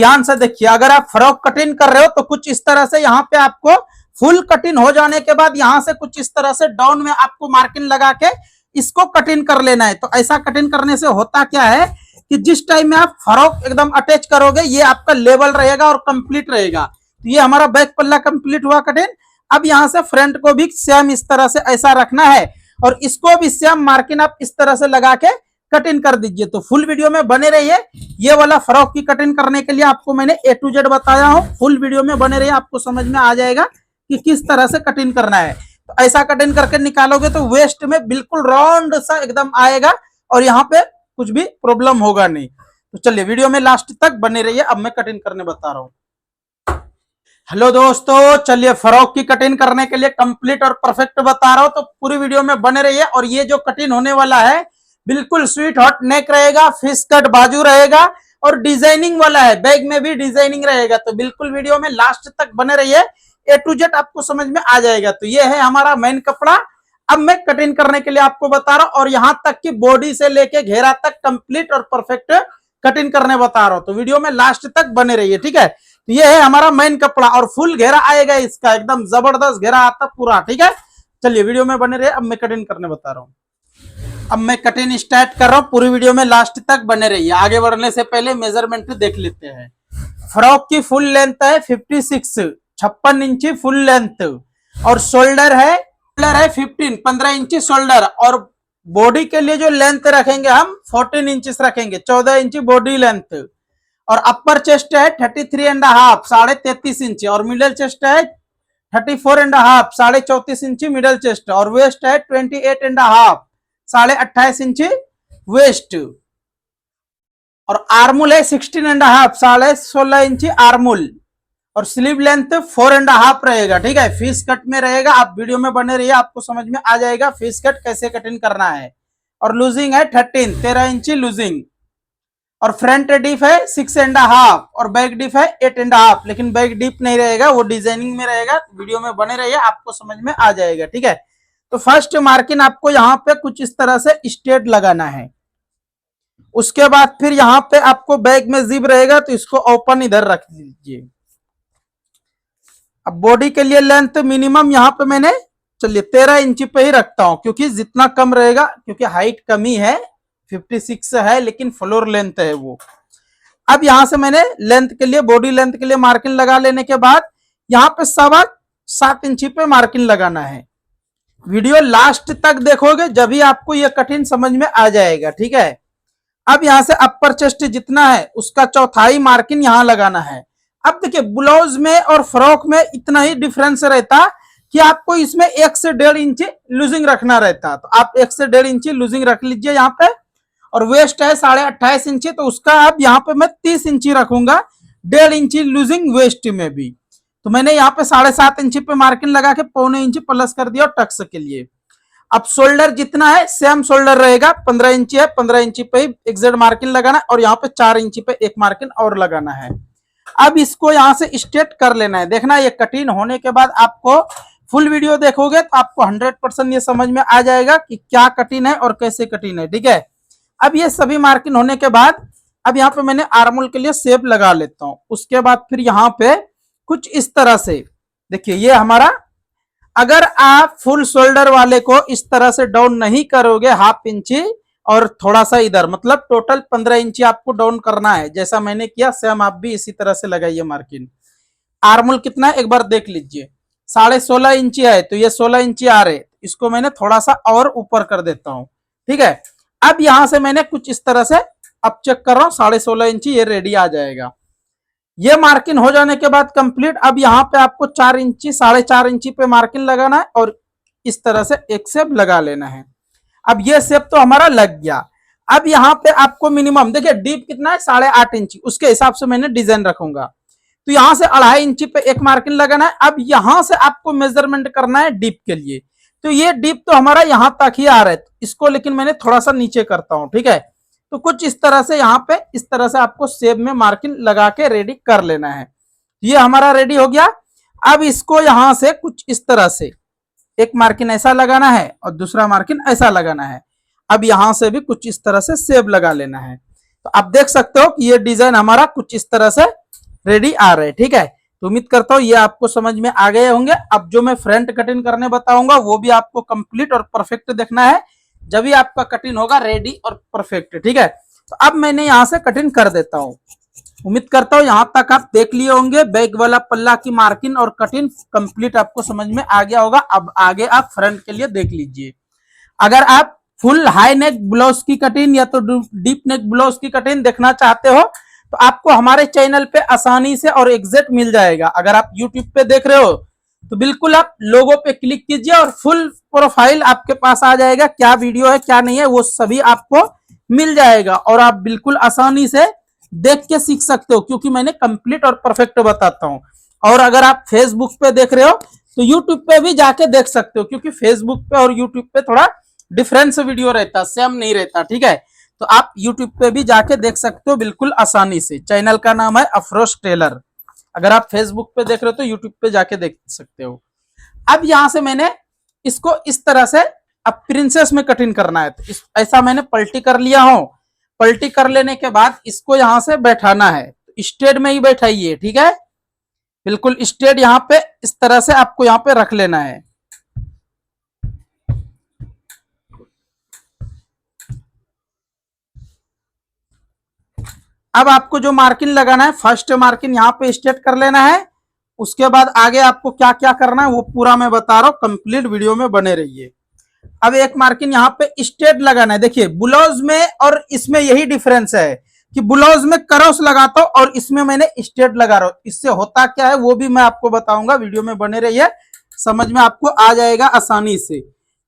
ध्यान से देखिए, अगर आप फ्रॉक कटिंग कर रहे हो तो कुछ इस तरह से यहाँ पे आपको फुल कटिंग हो जाने के बाद यहाँ से कुछ इस तरह से डाउन में आपको मार्किंग लगा के इसको कटिंग कर लेना है। तो ऐसा कटिंग करने से होता क्या है कि जिस टाइम में आप फ्रॉक एकदम अटैच करोगे ये आपका लेवल रहेगा और कंप्लीट रहेगा। तो ये हमारा बैक पल्ला कंप्लीट हुआ कटिंग। अब यहाँ से फ्रंट को भी सेम इस तरह से ऐसा रखना है और इसको भी सेम मार्किंग आप इस तरह से लगा के कटिंग कर दीजिए। तो फुल वीडियो में बने रहिए। ये वाला फ्रॉक की कटिंग करने के लिए आपको मैंने A to Z बताया हूँ। फुल वीडियो में बने रहिए, आपको समझ में आ जाएगा कि किस तरह से कटिंग करना है। तो ऐसा कटिंग करके निकालोगे तो वेस्ट में बिल्कुल राउंड सा एकदम आएगा और यहाँ पे कुछ भी प्रॉब्लम होगा नहीं। तो चलिए वीडियो में लास्ट तक बने रहिए। अब मैं कटिंग करने बता रहा हूँ। हेलो दोस्तों, चलिए फ्रॉक की कटिंग करने के लिए कंप्लीट और परफेक्ट बता रहा हूँ, तो पूरी वीडियो में बने रहिए। और ये जो कटिंग होने वाला है बिल्कुल स्वीट हॉट नेक रहेगा, फिश कट बाजू रहेगा और डिजाइनिंग वाला है, बैग में भी डिजाइनिंग रहेगा। तो बिल्कुल वीडियो में लास्ट तक बने रहिए, A to Z आपको समझ में आ जाएगा। तो ये है हमारा मेन कपड़ा। अब मैं कटिंग करने के लिए आपको बता रहा हूँ और यहाँ तक कि बॉडी से लेके घेरा तक कंप्लीट और परफेक्ट कटिंग करने बता रहा हूँ। तो वीडियो में लास्ट तक बने रहिए, ठीक है। तो ये है हमारा मेन कपड़ा और फुल घेरा आएगा इसका, एकदम जबरदस्त घेरा आता पूरा, ठीक है। चलिए वीडियो में बने रहिए। अब मैं कटिंग करने बता रहा हूँ। अब मैं कटिंग स्टार्ट कर रहा हूँ, पूरी वीडियो में लास्ट तक बने रहिए। आगे बढ़ने से पहले मेजरमेंट देख लेते हैं। फ्रॉक की फुल लेंथ है 56 इंची फुल लेंथ और शोल्डर है 15 इंची शोल्डर। और बॉडी के लिए जो लेंथ रखेंगे हम 14 इंच रखेंगे, 14 इंची बॉडी लेंथ। और अपर चेस्ट है 33.5 33.5 इंच और मिडिल चेस्ट है 34.5 34.5 इंची मिडिल चेस्ट और वेस्ट है 28.5 28.5 इंची वेस्ट। और आर्मुल है 16.5 16.5 इंची आर्मुल और स्लीव लेंथ 4.5 रहेगा, ठीक है। फिश कट में रहेगा। आप वीडियो में बने रहिए, आपको समझ में आ जाएगा फिश कट कैसे कटिंग करना है। और लूजिंग है 13 इंची लूजिंग और फ्रंट डीप है 6.5 और बैक डीप है 8.5। लेकिन बैक डीप नहीं रहेगा, वो डिजाइनिंग में रहेगा। वीडियो में बने रहिए, आपको समझ में आ जाएगा, ठीक है। तो फर्स्ट मार्किंग आपको यहाँ पे कुछ इस तरह से स्ट्रेट लगाना है। उसके बाद फिर यहाँ पे आपको बैक में जिप रहेगा तो इसको ओपन इधर रख दीजिए। अब बॉडी के लिए लेंथ मिनिमम यहाँ पे मैंने चलिए 13 इंची पे ही रखता हूं, क्योंकि जितना कम रहेगा, क्योंकि हाइट कमी है 56 है लेकिन फ्लोर लेंथ है वो। अब यहां से मैंने लेंथ के लिए बॉडी लेंथ के लिए मार्किंग लगा लेने के बाद यहाँ पे 7.25 इंची पे मार्किंग लगाना है। वीडियो लास्ट तक देखोगे जब भी आपको ये कठिन समझ में आ जाएगा, ठीक है। अब यहां से अपर चेस्ट जितना है उसका चौथाई मार्किंग यहां लगाना है। अब देखिए ब्लाउज में और फ्रॉक में इतना ही डिफरेंस रहता कि आपको इसमें 1 से 1.5 इंची लूजिंग रखना रहता। तो आप 1 से 1.5 इंची लूजिंग रख लीजिए यहाँ पे। और वेस्ट है 28.5 इंची, तो उसका अब यहाँ पे मैं 30 इंची रखूंगा, 1.5 इंची लूजिंग वेस्ट में भी। तो मैंने यहाँ पे 7.5 इंची पे मार्किंग लगा के 0.25 इंची प्लस कर दिया टक्स के लिए। अब शोल्डर जितना है सेम शोल्डर रहेगा, 15 इंची है, 15 इंची पे ही एग्जैक्ट मार्किंग लगाना है और यहाँ पे 4 इंची पे एक मार्किंग और लगाना है। अब इसको यहाँ से स्ट्रेट कर लेना है। देखना ये कटिंग होने के बाद आपको फुल वीडियो देखोगे तो आपको 100% ये समझ में आ जाएगा कि क्या कटिंग है और कैसे कटिंग है, ठीक है। अब ये सभी मार्किंग होने के बाद अब यहाँ पे मैंने आर्मोल के लिए शेप लगा लेता हूँ। उसके बाद फिर यहाँ पे कुछ इस तरह से देखिए ये हमारा, अगर आप फुल शोल्डर वाले को इस तरह से डाउन नहीं करोगे 1/2 इंची और थोड़ा सा इधर, मतलब टोटल 15 इंची आपको डाउन करना है। जैसा मैंने किया सेम आप भी इसी तरह से लगाइए मार्किंग। आर्मोल कितना है एक बार देख लीजिए, 16.5 इंची है, तो ये 16 इंची आ रहे, इसको मैंने थोड़ा सा और ऊपर कर देता हूं, ठीक है। अब यहां से मैंने कुछ इस तरह से अब चेक कर रहा हूं 16.5 इंची ये रेडी आ जाएगा। ये मार्किंग हो जाने के बाद कंप्लीट। अब यहाँ पे आपको 4 इंची 4.5 इंची पे मार्किंग लगाना है और इस तरह से एक शेप लगा लेना है। अब ये शेप तो हमारा लग गया। अब यहाँ पे आपको मिनिमम देखिए डीप कितना है 8.5 इंची, उसके हिसाब से मैंने डिजाइन रखूंगा। तो यहाँ से 2.5 इंची पे एक मार्किंग लगाना है। अब यहाँ से आपको मेजरमेंट करना है डीप के लिए। तो ये डीप तो हमारा यहाँ तक ही आ रहा है, इसको लेकिन मैंने थोड़ा सा नीचे करता हूँ, ठीक है। तो कुछ इस तरह से यहाँ पे इस तरह से आपको शेप में मार्किंग लगा के रेडी कर लेना है। ये हमारा रेडी हो गया। अब इसको यहां से कुछ इस तरह से एक मार्किंग ऐसा लगाना है और दूसरा मार्किंग ऐसा लगाना है। अब यहां से भी कुछ इस तरह से शेप लगा लेना है। तो आप देख सकते हो कि ये डिजाइन हमारा कुछ इस तरह से रेडी आ रहे हैं। ठीक है, तो उम्मीद करता हूँ ये आपको समझ में आ गए होंगे। अब जो मैं फ्रंट कटिंग करने बताऊंगा वो भी आपको कंप्लीट और परफेक्ट देखना है, जब भी आपका कटिंग होगा रेडी और परफेक्ट। ठीक है, तो अब मैंने यहां से कटिंग कर देता हूं। उम्मीद करता हूं यहां तक आप देख लिए होंगे, बैक वाला पल्ला की मार्किंग और कटिंग कंप्लीट आपको समझ में आ गया होगा। अब आगे आप फ्रंट के लिए देख लीजिए। अगर आप फुल हाई नेक ब्लाउज की कटिंग या तो डीप नेक ब्लाउज की कटिंग देखना चाहते हो तो आपको हमारे चैनल पे आसानी से और एग्जैक्ट मिल जाएगा। अगर आप यूट्यूब पे देख रहे हो तो बिल्कुल आप लोगों पे क्लिक कीजिए और फुल प्रोफाइल आपके पास आ जाएगा, क्या वीडियो है क्या नहीं है वो सभी आपको मिल जाएगा और आप बिल्कुल आसानी से देख के सीख सकते हो, क्योंकि मैंने कंप्लीट और परफेक्ट बताता हूं। और अगर आप फेसबुक पे देख रहे हो तो यूट्यूब पे भी जाके देख सकते हो, क्योंकि फेसबुक पे और यूट्यूब पे थोड़ा डिफरेंस वीडियो रहता, सेम नहीं रहता। ठीक है, तो आप यूट्यूब पे भी जाके देख सकते हो बिल्कुल आसानी से। चैनल का नाम है अफरोज टेलर। अगर आप फेसबुक पे देख रहे हो तो यूट्यूब पे जाके देख सकते हो। अब यहां से मैंने इसको इस तरह से अब प्रिंसेस में कटिंग करना है, तो ऐसा मैंने पलटी कर लिया हूं। पलटी कर लेने के बाद इसको यहां से बैठाना है, तो स्ट्रेट में ही बैठाइए। ठीक है, बिल्कुल स्ट्रेट यहां पे इस तरह से आपको यहां पे रख लेना है। अब आपको जो मार्किंग लगाना है, फर्स्ट मार्किंग यहाँ पे स्ट्रेट कर लेना है। उसके बाद आगे आपको क्या क्या करना है वो पूरा मैं बता रहा हूँ, कंप्लीट वीडियो में बने रहिए। अब एक मार्किंग यहाँ पे स्ट्रेट लगाना है। देखिए ब्लाउज में और इसमें यही डिफरेंस है कि ब्लाउज में क्रॉस लगाता हूं और इसमें मैंने स्ट्रेट लगा रहा हूं। इससे होता क्या है वो भी मैं आपको बताऊंगा, वीडियो में बने रहिए, समझ में आपको आ जाएगा आसानी से।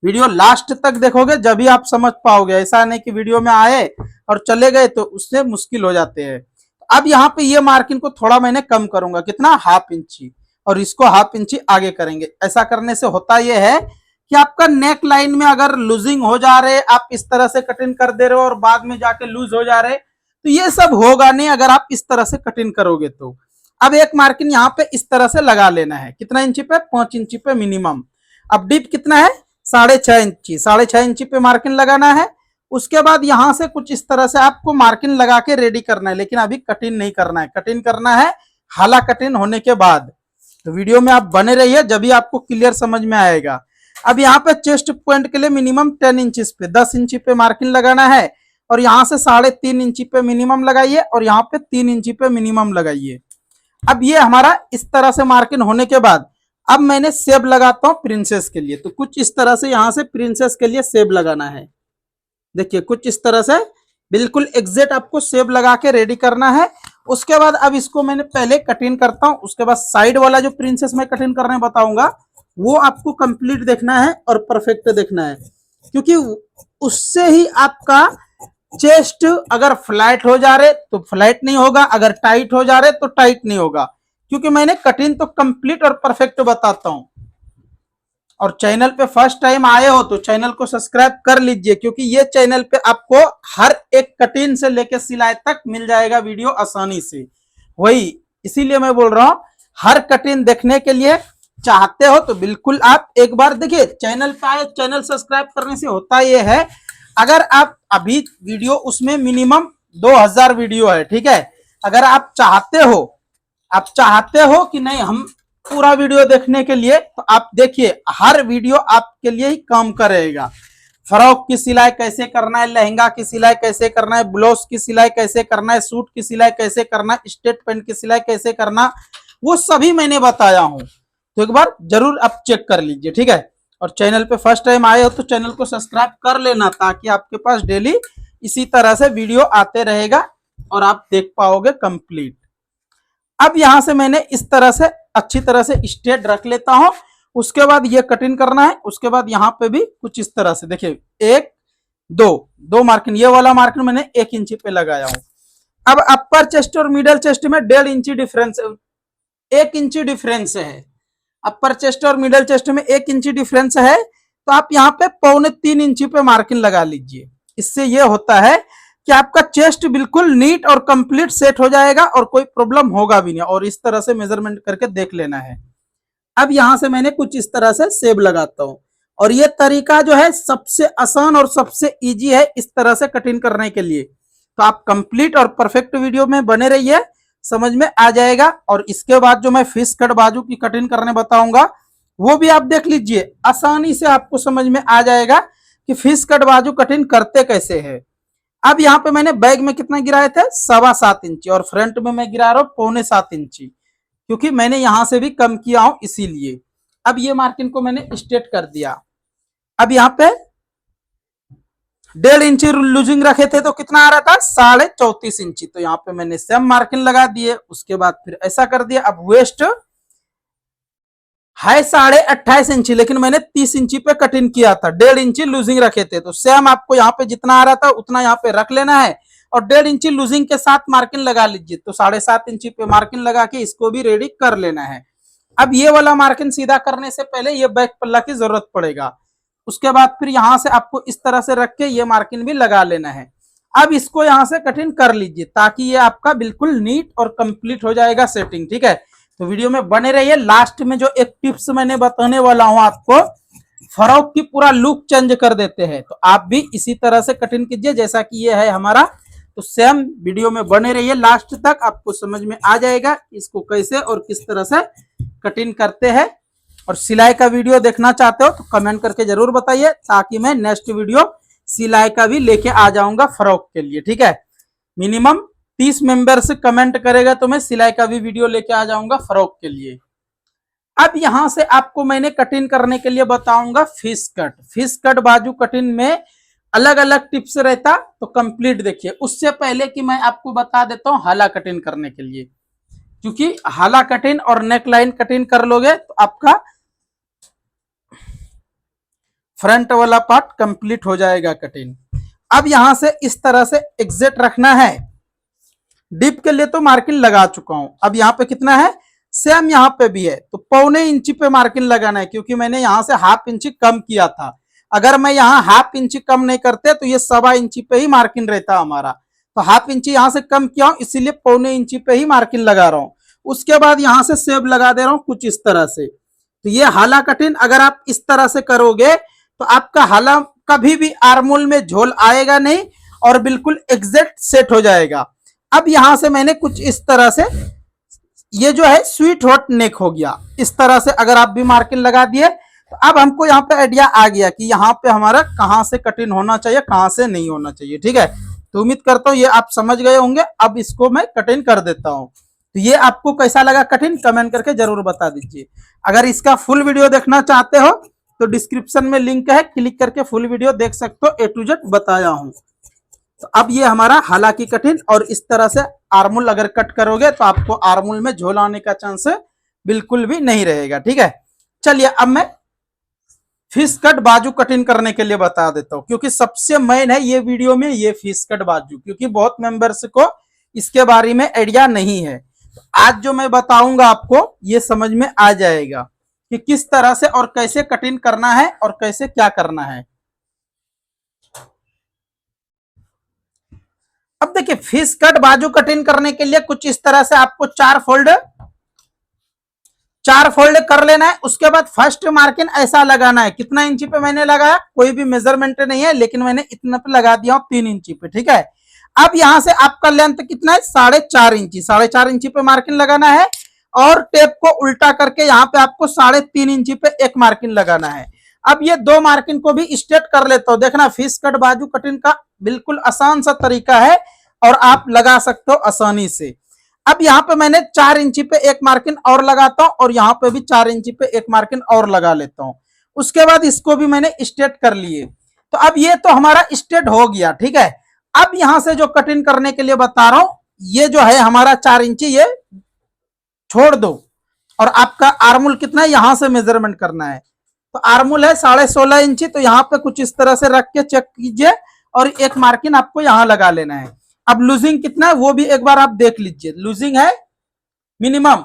वीडियो लास्ट तक देखोगे जब भी आप समझ पाओगे, ऐसा नहीं कि वीडियो में आए और चले गए तो उससे मुश्किल हो जाते हैं। अब यहाँ पे ये मार्किंग को थोड़ा मैंने कम करूंगा, कितना, हाफ इंची, और इसको हाफ इंची आगे करेंगे। ऐसा करने से होता यह है कि आपका नेक लाइन में अगर लूजिंग हो जा रहे, आप इस तरह से कटिंग कर दे रहे हो और बाद में जाके लूज हो जा रहे, तो ये सब होगा नहीं अगर आप इस तरह से कटिंग करोगे तो। अब एक मार्किंग यहाँ पे इस तरह से लगा लेना है, कितना इंची पे, 5 इंची पे मिनिमम। अब डीप कितना है, 6.5 इंची, 6.5 इंची पे मार्किंग लगाना है। उसके बाद यहां से कुछ इस तरह से आपको मार्किंग लगा के रेडी करना है, लेकिन अभी कटिंग नहीं करना है, कटिंग करना है हाला कटिंग होने के बाद। तो वीडियो में आप बने रहिए, जब भी आपको क्लियर समझ में आएगा। अब यहाँ पे चेस्ट पॉइंट के लिए मिनिमम 10 इंची पे, 10 इंची पे मार्किंग लगाना है और यहाँ से 3.5 इंची पे मिनिमम लगाइए और यहाँ पे 3 इंची पे मिनिमम लगाइए। अब ये हमारा इस तरह से मार्किंग होने के बाद अब मैंने सेब लगाता हूँ प्रिंसेस के लिए। तो कुछ इस तरह से यहाँ से प्रिंसेस के लिए सेब लगाना है। देखिए कुछ इस तरह से बिल्कुल एग्जैक्ट आपको सेब लगा के रेडी करना है। उसके बाद अब इसको मैंने पहले कटिंग करता हूं, उसके बाद साइड वाला जो प्रिंसेस मैं कटिंग करने बताऊंगा वो आपको कंप्लीट देखना है और परफेक्ट देखना है, क्योंकि उससे ही आपका चेस्ट अगर फ्लैट हो जा रहे तो फ्लैट नहीं होगा, अगर टाइट हो जा रहे तो टाइट नहीं होगा, क्योंकि मैंने कटिंग तो कंप्लीट और परफेक्ट बताता हूं। और चैनल पे फर्स्ट टाइम आए हो तो चैनल को सब्सक्राइब कर लीजिए, क्योंकि ये चैनल पे आपको हर एक कटिंग से लेकर सिलाई तक मिल जाएगा वीडियो आसानी से। वही इसीलिए मैं बोल रहा हूं, हर कटिंग देखने के लिए चाहते हो तो बिल्कुल आप एक बार देखिए। चैनल पे आए, चैनल सब्सक्राइब करने से होता यह है, अगर आप अभी वीडियो उसमें मिनिमम 2000 वीडियो है, ठीक है, अगर आप चाहते हो कि नहीं हम पूरा वीडियो देखने के लिए, तो आप देखिए हर वीडियो आपके लिए ही काम करेगा। फ्रॉक की सिलाई कैसे करना है, लहंगा की सिलाई कैसे करना है, ब्लाउज की सिलाई कैसे करना है, सूट की सिलाई कैसे करना है, स्ट्रेट पैंट की सिलाई कैसे करना, वो सभी मैंने बताया हूं। तो एक बार जरूर आप चेक कर लीजिए, ठीक है। और चैनल पे फर्स्ट टाइम आए हो तो चैनल को सब्सक्राइब कर लेना, ताकि आपके पास डेली इसी तरह से वीडियो आते रहेगा और आप देख पाओगे कंप्लीट। अब यहां से मैंने इस तरह से अच्छी तरह से स्ट्रेट रख लेता हूं। उसके बाद ये कटिंग करना है। उसके बाद यहाँ पे भी कुछ इस तरह से देखिए, 1 2 मार्किंग, ये वाला मार्किंग मैंने 1 इंची पे लगाया हूं। अब अपर चेस्ट और मिडल चेस्ट में 1.5 इंची डिफरेंस, 1 इंची डिफरेंस है। अपर चेस्ट और मिडल चेस्ट में 1 इंची डिफरेंस है, तो आप यहाँ पे 2.25 इंची पे मार्किंग लगा लीजिए। इससे ये होता है कि आपका चेस्ट बिल्कुल नीट और कंप्लीट सेट हो जाएगा और कोई प्रॉब्लम होगा भी नहीं। और इस तरह से मेजरमेंट करके देख लेना है। अब यहां से मैंने कुछ इस तरह से सेब लगाता हूं, और ये तरीका जो है सबसे आसान और सबसे इजी है इस तरह से कटिंग करने के लिए। तो आप कंप्लीट और परफेक्ट वीडियो में बने रहिए, समझ में आ जाएगा। और इसके बाद जो मैं फिश कट बाजू की कटिंग करने बताऊंगा वो भी आप देख लीजिए, आसानी से आपको समझ में आ जाएगा कि फिश कट बाजू कटिंग करते कैसे है। अब यहाँ पे मैंने बैग में कितना गिराए थे, 7.25 इंची, और फ्रंट में मैं गिरा रहा हूँ 6.25 इंची, क्योंकि मैंने यहां से भी कम किया हूं इसीलिए। अब ये मार्किंग को मैंने स्ट्रेट कर दिया। अब यहाँ पे 1.5 इंची लूजिंग रखे थे तो कितना आ रहा था, 34.5 इंची, तो यहाँ पे मैंने सेम मार्किंग लगा दिए। उसके बाद फिर ऐसा कर दिया। अब वेस्ट है 28.5 इंची, लेकिन मैंने 30 इंची पे कटिंग किया था, 1.5 इंची लूजिंग रखे थे, तो सेम आपको यहाँ पे जितना आ रहा था उतना यहाँ पे रख लेना है और 1.5 इंची लूजिंग के साथ मार्किंग लगा लीजिए। तो 7.5 इंची पे मार्किंग लगा के इसको भी रेडी कर लेना है। अब ये वाला मार्किंग सीधा करने से पहले ये बैक पल्ला की जरूरत पड़ेगा। उसके बाद फिर यहां से आपको इस तरह से रख के ये मार्किंग भी लगा लेना है। अब इसको यहां से कटिंग कर लीजिए ताकि ये आपका बिल्कुल नीट और कंप्लीट हो जाएगा सेटिंग, ठीक है। तो वीडियो में बने रहिए। लास्ट में जो एक टिप्स मैंने बताने वाला हूं आपको, फ्रॉक की पूरा लुक चेंज कर देते हैं, तो आप भी इसी तरह से कटिंग कीजिए जैसा कि ये है हमारा। तो सेम वीडियो में बने रहिए, लास्ट तक आपको समझ में आ जाएगा इसको कैसे और किस तरह से कटिंग करते हैं। और सिलाई का वीडियो देखना चाहते हो तो कमेंट करके जरूर बताइए, ताकि मैं नेक्स्ट वीडियो सिलाई का भी लेके आ जाऊंगा फ्रॉक के लिए, ठीक है। मिनिमम 30 मेंबर्स कमेंट करेगा तो मैं सिलाई का भी वीडियो लेके आ जाऊंगा फ्रॉक के लिए। अब यहां से आपको मैंने कटिंग करने के लिए बताऊंगा फिश कट। फिश कट बाजू कटिंग में अलग अलग टिप्स रहता, तो कंप्लीट देखिए। उससे पहले कि मैं आपको बता देता हूं हाला कटिंग करने के लिए, क्योंकि हाला कटिंग और नेक लाइन कटिंग कर लोगे तो आपका फ्रंट वाला पार्ट कंप्लीट हो जाएगा कटिंग। अब यहां से इस तरह से एग्जैक्ट रखना है। डिप के लिए तो मार्किंग लगा चुका हूं, अब यहाँ पे कितना है, सेम यहाँ पे भी है, तो 1.25 इंची पे मार्किंग लगाना है, क्योंकि मैंने यहां से 1/2 इंची कम किया था। अगर मैं यहाँ 1/2 इंची कम नहीं करते तो ये 1.25 इंची पे ही मार्किंग रहता हमारा। तो 1/2 इंची यहाँ से कम किया हूं, इसीलिए 1.25 इंची पे ही मार्किंग लगा रहा हूं। उसके बाद यहां से सेब लगा दे रहा हूं कुछ इस तरह से। तो ये हाला कटिंग अगर आप इस तरह से करोगे तो आपका हाला कभी भी आर्मोल में झोल आएगा नहीं और बिल्कुल एग्जैक्ट सेट हो जाएगा। अब यहां से मैंने कुछ इस तरह से, ये जो है स्वीट हॉट नेक हो गया, इस तरह से अगर आप भी मार्किंग लगा दिए तो अब हमको यहाँ पे आइडिया आ गया कि यहाँ पे हमारा कहाँ से कटिंग होना चाहिए, कहाँ से नहीं होना चाहिए, ठीक है। तो उम्मीद करता हूँ ये आप समझ गए होंगे। अब इसको मैं कटिंग कर देता हूँ। तो ये आपको कैसा लगा कटिंग कमेंट करके जरूर बता दीजिए। अगर इसका फुल वीडियो देखना चाहते हो तो डिस्क्रिप्शन में लिंक है, क्लिक करके फुल वीडियो देख सकते हो, A to Z बताया हूं। तो अब ये हमारा हाला की कटिंग, और इस तरह से आर्मुल अगर कट करोगे तो आपको आर्मुल में झोल आने का चांस बिल्कुल भी नहीं रहेगा, ठीक है। चलिए अब मैं फिश कट बाजू कटिंग करने के लिए बता देता हूं, क्योंकि सबसे मेन है ये वीडियो में ये फिश कट बाजू, क्योंकि बहुत मेंबर्स को इसके बारे में आइडिया नहीं है। आज जो मैं बताऊंगा आपको ये समझ में आ जाएगा कि किस तरह से और कैसे कटिंग करना है और कैसे क्या करना है। अब देखिए फिश कट बाजू कटिंग करने के लिए कुछ इस तरह से आपको 4 फोल्ड कर लेना है। उसके बाद फर्स्ट मार्किंग ऐसा लगाना है, कितना इंची पे मैंने लगाया कोई भी मेजरमेंट नहीं है, लेकिन मैंने इतना पे लगा दिया हूं 3 इंची पे, ठीक है। अब यहां से आपका लेंथ कितना है, 4.5 इंची, 4.5 इंची पे मार्किंग लगाना है, और टेप को उल्टा करके यहाँ पे आपको 3.5 इंची पे एक मार्किंग लगाना है। अब ये 2 मार्किंग को भी स्ट्रेट कर लेता हूं। देखना फिश कट बाजू कटिंग का बिल्कुल आसान सा तरीका है और आप लगा सकते हो आसानी से। अब यहाँ पे मैंने 4 इंची पे एक मार्किंग और लगाता हूं, और यहाँ पे भी 4 इंची पे एक मार्किंग और लगा लेता हूं। उसके बाद इसको भी मैंने स्ट्रेट कर लिए। तो अब ये तो हमारा स्ट्रेट हो गया, ठीक है। अब यहां से जो कटिंग करने के लिए बता रहा हूं, ये जो है हमारा 4 इंची ये छोड़ दो, और आपका आर्मुल कितना है यहां से मेजरमेंट करना है। तो आर्मुल है 16.5 इंची, तो यहाँ पे कुछ इस तरह से रख के चेक कीजिए, और एक मार्किंग आपको यहां लगा लेना है। अब लूजिंग कितना है वो भी एक बार आप देख लीजिए। लूजिंग है मिनिमम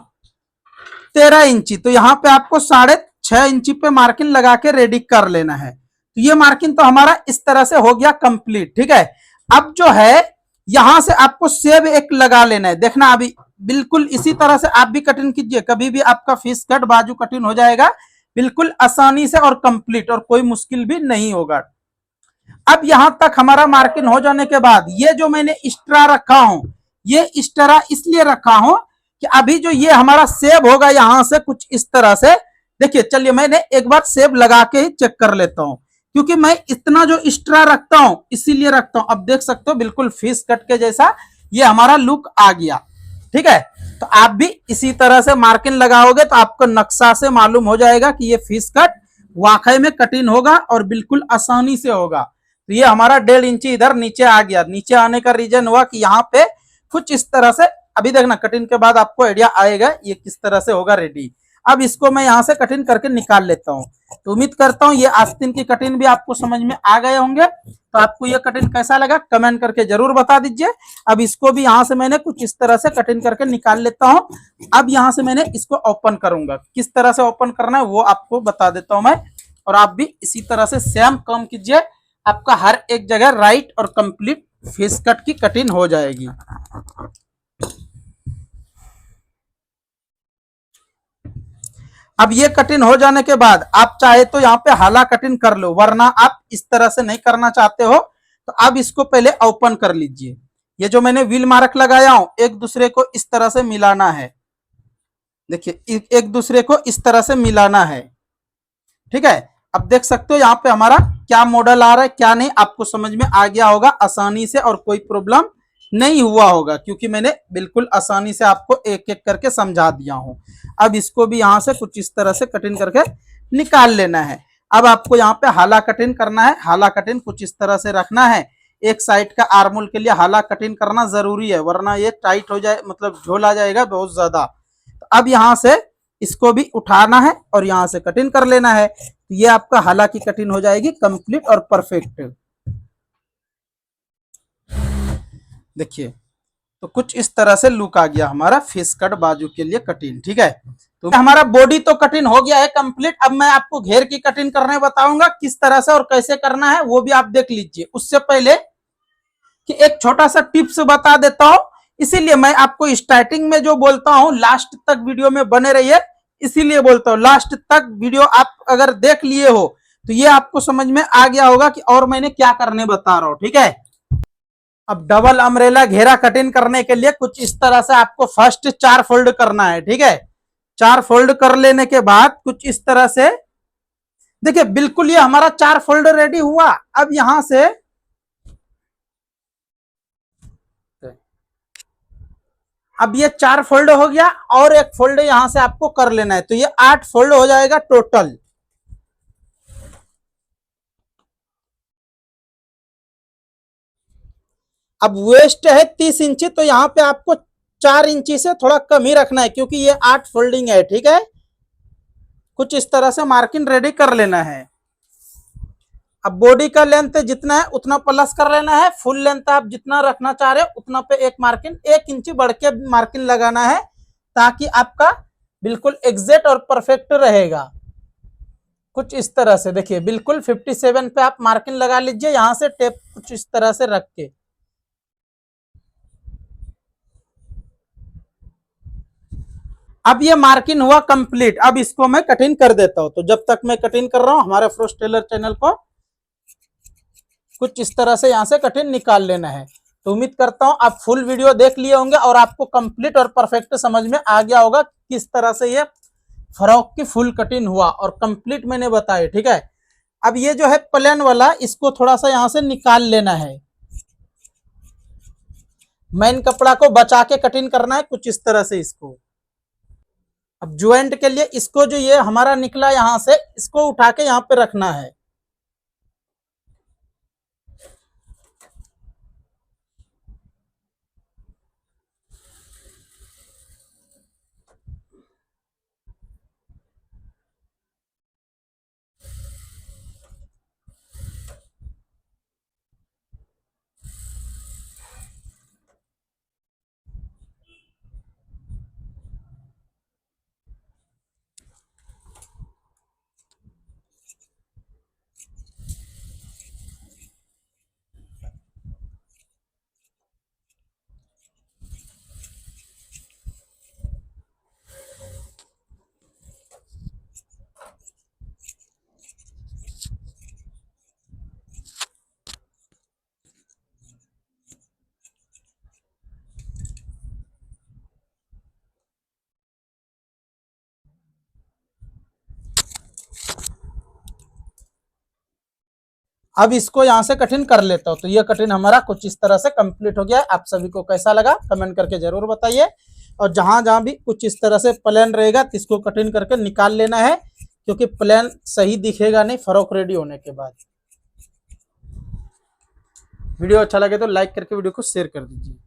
13 इंची, तो यहाँ पे आपको 6.5 इंची पे मार्किंग लगा के रेडी कर लेना है। तो ये मार्किंग तो हमारा इस तरह से हो गया कंप्लीट, ठीक है। अब जो है यहां से आपको सेब एक लगा लेना है। देखना अभी बिल्कुल इसी तरह से आप भी कटिंग कीजिए, कभी भी आपका फिश कट बाजू कटिंग हो जाएगा बिल्कुल आसानी से और कंप्लीट, और कोई मुश्किल भी नहीं होगा। अब यहां तक हमारा मार्किंग हो जाने के बाद ये जो मैंने एक्स्ट्रा रखा हूं, ये इस तरह इसलिए रखा हूं कि अभी जो ये हमारा सेव होगा यहां से कुछ इस तरह से। देखिए चलिए मैंने एक बार सेव लगा के ही चेक कर लेता हूं, क्योंकि मैं इतना जो एक्स्ट्रा रखता हूं इसीलिए रखता हूं। अब देख सकते हो बिल्कुल फिश कट के जैसा ये हमारा लुक आ गया। ठीक है, तो आप भी इसी तरह से मार्किंग लगाओगे तो आपको नक्शा से मालूम हो जाएगा कि ये फिश कट वाकई में कटिंग होगा और बिल्कुल आसानी से होगा। तो ये हमारा 1.5 इंची इधर नीचे आ गया। नीचे आने का रीजन हुआ कि यहाँ पे कुछ इस तरह से, अभी देखना कटिंग के बाद आपको आइडिया आएगा ये किस तरह से होगा रेडी। अब इसको मैं यहाँ से कटिंग करके निकाल लेता हूँ। तो उम्मीद करता हूँ ये आस्तीन की कटिंग भी आपको समझ में आ गए होंगे। तो आपको ये कटिंग कैसा लगा कमेंट करके जरूर बता दीजिए। अब इसको भी यहाँ से मैंने कुछ इस तरह से कटिंग करके निकाल लेता हूँ। अब यहाँ से मैंने इसको ओपन करूंगा, किस तरह से ओपन करना है वो आपको बता देता हूँ मैं। और आप भी इसी तरह से सेम काम कीजिए, आपका हर एक जगह राइट और कंप्लीट फेस कट की कटिंग हो जाएगी। अब ये कटिंग हो जाने के बाद आप चाहे तो यहाँ पे हाला कटिंग कर लो, वरना आप इस तरह से नहीं करना चाहते हो तो अब इसको पहले ओपन कर लीजिए। ये जो मैंने व्हील मार्क लगाया हूं एक दूसरे को इस तरह से मिलाना है। देखिए एक दूसरे को इस तरह से मिलाना है। ठीक है, अब देख सकते हो यहाँ पे हमारा क्या मॉडल आ रहा है क्या नहीं, आपको समझ में आ गया होगा आसानी से और कोई प्रॉब्लम नहीं हुआ होगा, क्योंकि मैंने बिल्कुल आसानी से आपको एक एक करके समझा दिया हूं। अब इसको भी यहां से कुछ इस तरह से कटिंग करके निकाल लेना है। अब आपको यहाँ पे हाला कटिंग करना है। हाला कटिंग कुछ इस तरह से रखना है। एक साइड का आर्मोल के लिए हाला कटिंग करना जरूरी है, वरना ये टाइट हो जाए, मतलब झोल आ जाएगा बहुत ज्यादा। तो अब यहाँ से इसको भी उठाना है और यहाँ से कटिंग कर लेना है। तो ये आपका हाला की कटिंग हो जाएगी कंप्लीट और परफेक्ट। देखिए तो कुछ इस तरह से लुक आ गया हमारा फेस कट बाजू के लिए कटिंग। ठीक है, तो हमारा बॉडी तो कटिंग हो गया है कंप्लीट। अब मैं आपको घेर की कटिंग करने बताऊंगा किस तरह से और कैसे करना है वो भी आप देख लीजिए। उससे पहले कि एक छोटा सा टिप्स बता देता हूं, इसीलिए मैं आपको स्टार्टिंग में जो बोलता हूं लास्ट तक वीडियो में बने रहिए, इसीलिए बोलता हूं लास्ट तक वीडियो आप अगर देख लिए हो तो ये आपको समझ में आ गया होगा कि और मैंने क्या करने बता रहा हूं। ठीक है, अब डबल अम्ब्रेला घेरा कटिंग करने के लिए कुछ इस तरह से आपको फर्स्ट 4 फोल्ड करना है। ठीक है, 4 फोल्ड कर लेने के बाद कुछ इस तरह से देखिए बिल्कुल ये हमारा 4 फोल्ड रेडी हुआ। अब यहां से अब ये 4 फोल्ड हो गया और एक फोल्ड यहां से आपको कर लेना है, तो ये 8 फोल्ड हो जाएगा टोटल। अब वेस्ट है 30 इंची, तो यहां पे आपको 4 इंची से थोड़ा कम ही रखना है, क्योंकि ये 8 फोल्डिंग है। ठीक है, कुछ इस तरह से मार्किंग रेडी कर लेना है। अब बॉडी का लेंथ जितना है उतना प्लस कर लेना है। फुल लेंथ आप जितना रखना चाह रहे हो उतना पे एक मार्किंग 1 इंची बढ़ के मार्किंग लगाना है, ताकि आपका बिल्कुल एग्जैक्ट और परफेक्ट रहेगा। कुछ इस तरह से देखिए बिल्कुल 57 पे आप मार्किंग लगा लीजिए, यहां से टेप कुछ इस तरह से रख के। अब ये मार्किंग हुआ कंप्लीट। अब इसको मैं कटिंग कर देता हूं। तो जब तक मैं कटिंग कर रहा हूं हमारे फ्रोस्ट टेलर चैनल को कुछ इस तरह से यहां से कटिंग निकाल लेना है। तो उम्मीद करता हूं आप फुल वीडियो देख लिए होंगे और आपको कंप्लीट और परफेक्ट समझ में आ गया होगा किस तरह से ये फ्रॉक की फुल कटिंग हुआ और कंप्लीट मैंने बताया। ठीक है, अब ये जो है प्लेन वाला इसको थोड़ा सा यहां से निकाल लेना है। मेन कपड़ा को बचा के कटिंग करना है कुछ इस तरह से इसको। अब ज्वाइंट के लिए इसको जो ये हमारा निकला यहां से इसको उठा के यहां पे रखना है। अब इसको यहाँ से कटिंग कर लेता हूँ। तो ये कटिंग हमारा कुछ इस तरह से कंप्लीट हो गया है। आप सभी को कैसा लगा कमेंट करके जरूर बताइए। और जहां जहां भी कुछ इस तरह से प्लेन रहेगा तो इसको कटिंग करके निकाल लेना है, क्योंकि प्लेन सही दिखेगा नहीं फ्रॉक रेडी होने के बाद। वीडियो अच्छा लगे तो लाइक करके वीडियो को शेयर कर दीजिए।